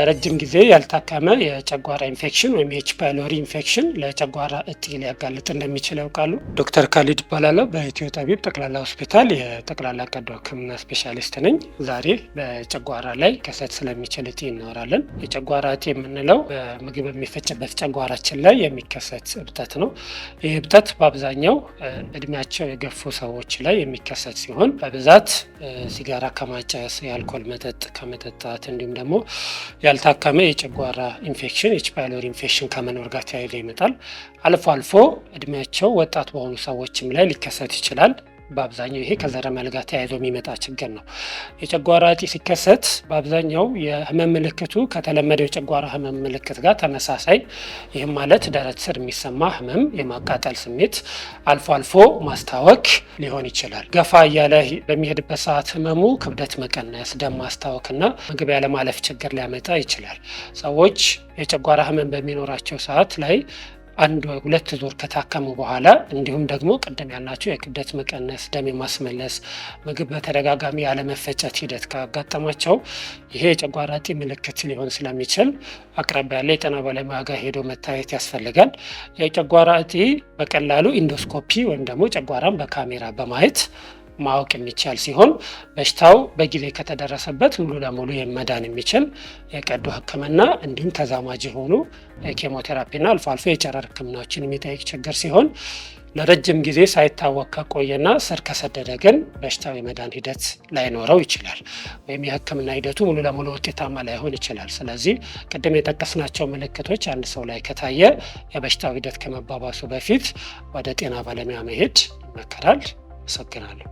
ለረጅም ጊዜ ያልታከመ የጨጓራ ኢንፌክሽን ወይም የኤች ፓይሎሪ ኢንፌክሽን ለጨጓራ እጢ ሊያጋልጥ እንደሚችል ያውቃሉ? ዶክተር ካሊድ እባላለሁ። በኢትዮ ጠቢብ ጠቅላላ ሆስፒታል የጠቅላላ ቀዶ ሕክምና ስፔሻሊስት ነኝ። ዛሬ በጨጓራ ላይ ሊከሰት ስለሚችል እጢ እናወራለን። የጨጓራ እጢ የምንለው በምግብ የሚፈጭበት ጨጓራችን ላይ የሚከሰት እብጠት ነው። ይህ እብጠት በአብዛኛው እድሜያቸው የገፉ ሰዎች ላይ የሚከሰት ሲሆን በብዛት ሲጋራ ከማጨስ፣ የአልኮል መጠጥ ከመጠጣት እንዲሁም ደግሞ ያልታከመ የጨጓራ ኢንፌክሽን ኤች ፓይሎሪ ኢንፌክሽን ከመኖር ጋር ተያይዞ ይመጣል። አልፎ አልፎ እድሜያቸው ወጣት በሆኑ ሰዎችም ላይ ሊከሰት ይችላል። በአብዛኛው ይሄ ከዘረመል ጋር ተያይዞ የሚመጣ ችግር ነው። የጨጓራ እጢ ሲከሰት በአብዛኛው የህመም ምልክቱ ከተለመደው የጨጓራ ህመም ምልክት ጋር ተመሳሳይ፣ ይህም ማለት ደረት ስር የሚሰማ ህመም፣ የማቃጠል ስሜት፣ አልፎ አልፎ ማስታወክ ሊሆን ይችላል። ገፋ እያለ በሚሄድበት ሰዓት ህመሙ ክብደት መቀነስ፣ ደም ማስታወክና ምግብ ያለማለፍ ችግር ሊያመጣ ይችላል። ሰዎች የጨጓራ ህመም በሚኖራቸው ሰዓት ላይ አንድ ወይ ሁለት ዙር ከታከሙ በኋላ እንዲሁም ደግሞ ቅድም ያልናቸው የክብደት መቀነስ፣ ደም የማስመለስ፣ ምግብ በተደጋጋሚ ያለመፈጨት ሂደት ካጋጠማቸው ይሄ የጨጓራ እጢ ምልክት ሊሆን ስለሚችል አቅራቢያ ያለ የጤና ባለሙያ ጋር ሄዶ መታየት ያስፈልጋል። የጨጓራ እጢ በቀላሉ ኢንዶስኮፒ ወይም ደግሞ ጨጓራን በካሜራ በማየት ማወቅ የሚቻል ሲሆን በሽታው በጊዜ ከተደረሰበት ሙሉ ለሙሉ የመዳን የሚችል የቀዶ ሕክምና እንዲሁም ተዛማጅ የሆኑ ኬሞቴራፒና አልፎ አልፎ የጨረር ሕክምናዎችን የሚጠይቅ ችግር ሲሆን ለረጅም ጊዜ ሳይታወቅ ከቆየና ስር ከሰደደ ግን በሽታው የመዳን ሂደት ላይኖረው ይችላል፣ ወይም የሕክምና ሂደቱ ሙሉ ለሙሉ ውጤታማ ላይሆን ይችላል። ስለዚህ ቅድም የጠቀስናቸው ምልክቶች አንድ ሰው ላይ ከታየ የበሽታው ሂደት ከመባባሱ በፊት ወደ ጤና ባለሙያ መሄድ ይመከራል። አመሰግናለሁ።